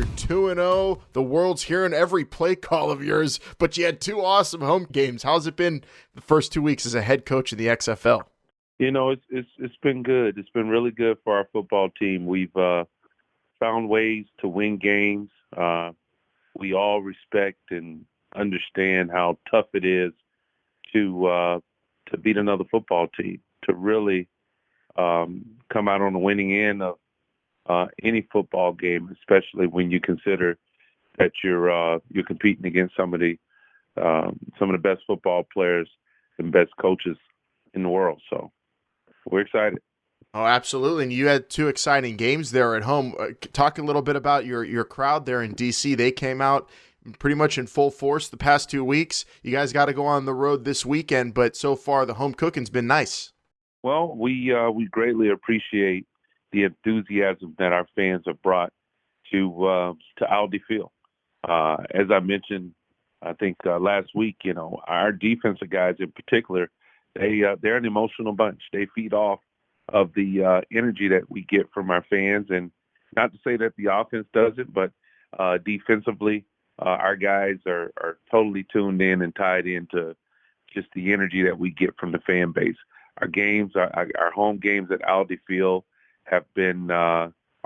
You're 2-0. The world's hearing every play call of yours, but you had two awesome home games. How's it been the first 2 weeks as a head coach in the XFL? You know, it's been good. It's been really good for our football team. We've found ways to win games. We all respect and understand how tough it is to beat another football team, to really come out on the winning end of any football game, especially when you consider that you're competing against some of the best football players and best coaches in the world. So we're excited. Oh, absolutely. And you had two exciting games there at home. Talk a little bit about your crowd there in D.C. They came out pretty much in full force the past 2 weeks. You guys got to go on the road this weekend, but so far the home cooking's been nice. Well, we greatly appreciate the enthusiasm that our fans have brought to Aldi Field. As I mentioned, I think last week, you know, our defensive guys in particular, they're an emotional bunch. They feed off of the energy that we get from our fans, and not to say that the offense doesn't, but defensively, our guys are totally tuned in and tied into just the energy that we get from the fan base. Our games, our home games at Aldi Field have been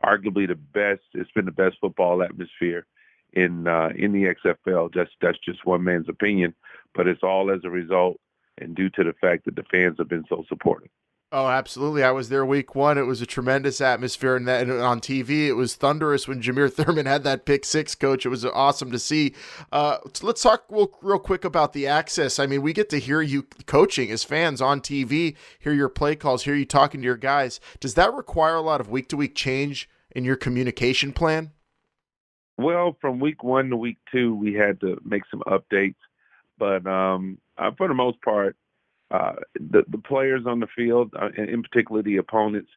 arguably the best. It's been the best football atmosphere in the XFL. That's just one man's opinion, but it's all as a result and due to the fact that the fans have been so supportive. Oh, absolutely. I was there week one. It was a tremendous atmosphere, and on TV, it was thunderous when Jameer Thurman had that pick six, coach. It was awesome to see. Let's talk real quick about the access. I mean, we get to hear you coaching as fans on TV, hear your play calls, hear you talking to your guys. Does that require a lot of week-to-week change in your communication plan? Well, from week one to week two, we had to make some updates, but for the most part, the players on the field, in particular the opponent's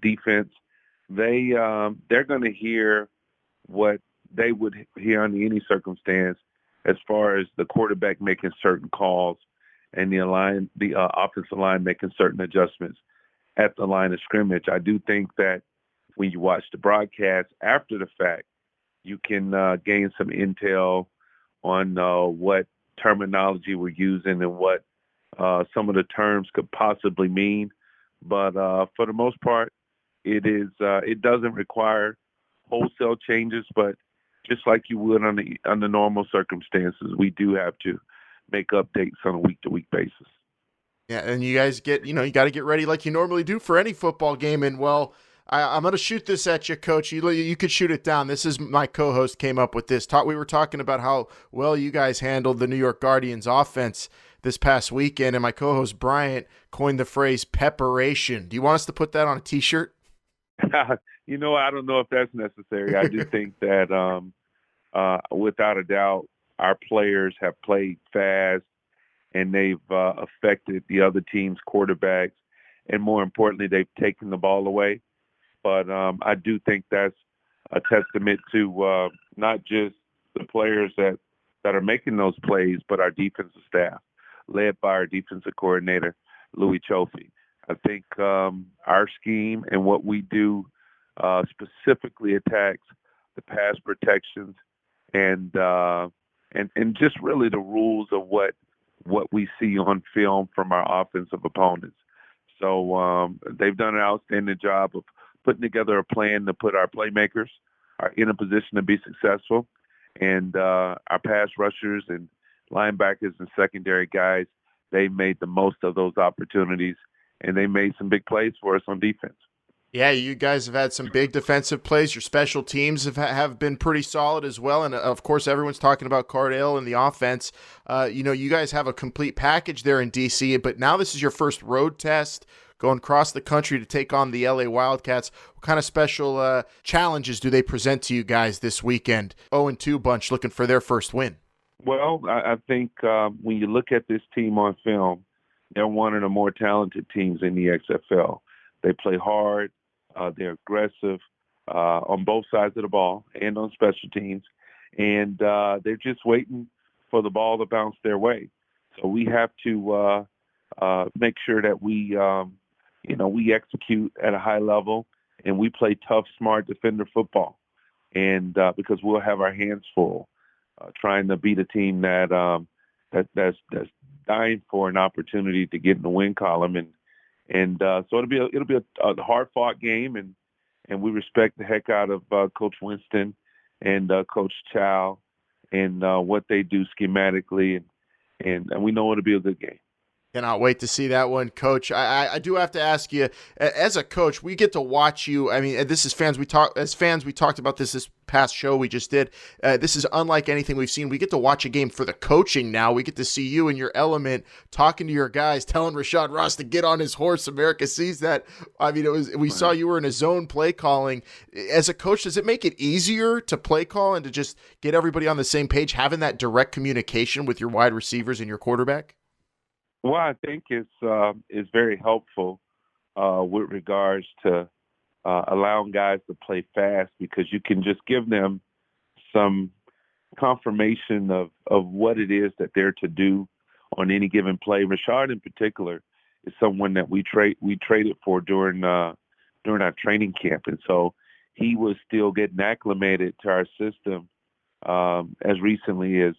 defense, they're going to hear what they would hear under any circumstance, as far as the quarterback making certain calls and the offensive line making certain adjustments at the line of scrimmage. I do think that when you watch the broadcast after the fact, you can gain some intel on what terminology we're using and what some of the terms could possibly mean. But for the most part, it doesn't require wholesale changes, but just like you would under normal circumstances, we do have to make updates on a week-to-week basis. Yeah, and you guys you got to get ready like you normally do for any football game. And, well, I'm going to shoot this at you, Coach. You could shoot it down. This is my co-host came up with this. We were talking about how well you guys handled the New York Guardians offense this past weekend, and my co-host Bryant coined the phrase "Pepperation." Do you want us to put that on a T-shirt? You know, I don't know if that's necessary. I do think that without a doubt, our players have played fast, and they've affected the other team's quarterbacks, and more importantly, they've taken the ball away. But I do think that's a testament to not just the players that are making those plays, but our defensive staff, led by our defensive coordinator, Louis Chofie. I think our scheme and what we do specifically attacks the pass protections and just really the rules of what we see on film from our offensive opponents. So they've done an outstanding job of putting together a plan to put our playmakers in a position to be successful, and our pass rushers and linebackers and secondary guys, they made the most of those opportunities, and they made some big plays for us on defense. Yeah, you guys have had some big defensive plays. Your special teams have been pretty solid as well. And, of course, everyone's talking about Cardale and the offense. You guys have a complete package there in D.C., but now this is your first road test going across the country to take on the L.A. Wildcats. What kind of special challenges do they present to you guys this weekend? 0-2 bunch looking for their first win. Well, I think when you look at this team on film, they're one of the more talented teams in the XFL. They play hard. They're aggressive on both sides of the ball and on special teams. And they're just waiting for the ball to bounce their way. So we have to make sure that we execute at a high level and we play tough, smart defender football. and because we'll have our hands full trying to beat a team that's dying for an opportunity to get in the win column, and so it'll be a hard fought game, and we respect the heck out of Coach Winston and Coach Chow and what they do schematically, and we know it'll be a good game. Cannot wait to see that one, Coach. I do have to ask you, as a coach, we get to watch you. I mean, this is fans. We talked about this past show we just did. This is unlike anything we've seen. We get to watch a game for the coaching now. We get to see you in your element, talking to your guys, telling Rashad Ross to get on his horse. America sees that. I mean, we saw you were in a zone play calling. As a coach, does it make it easier to play call and to just get everybody on the same page, having that direct communication with your wide receivers and your quarterback? Well, I think it's very helpful with regards to allowing guys to play fast, because you can just give them some confirmation of what it is that they're to do on any given play. Rashad, in particular, is someone that we traded for during our training camp, and so he was still getting acclimated to our system as recently as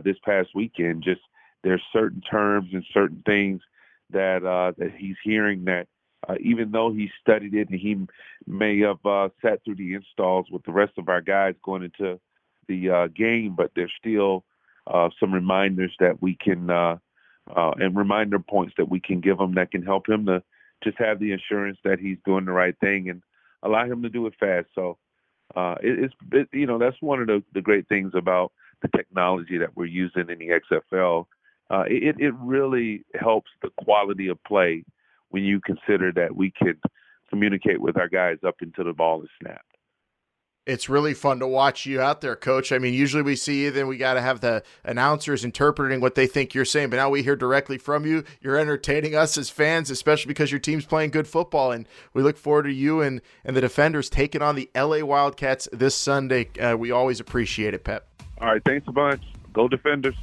this past weekend. Just there's certain terms and certain things that he's hearing that even though he studied it and he may have sat through the installs with the rest of our guys going into the game, but there's still some reminders that we can and reminder points that we can give him that can help him to just have the assurance that he's doing the right thing and allow him to do it fast. So that's one of the great things about the technology that we're using in the XFL. It really helps the quality of play when you consider that we can communicate with our guys up until the ball is snapped. It's really fun to watch you out there, Coach. I mean, usually we see you, then we got to have the announcers interpreting what they think you're saying, but now we hear directly from you. You're entertaining us as fans, especially because your team's playing good football, and we look forward to you and the Defenders taking on the LA Wildcats this Sunday. We always appreciate it, Pep. All right, thanks a bunch. Go Defenders.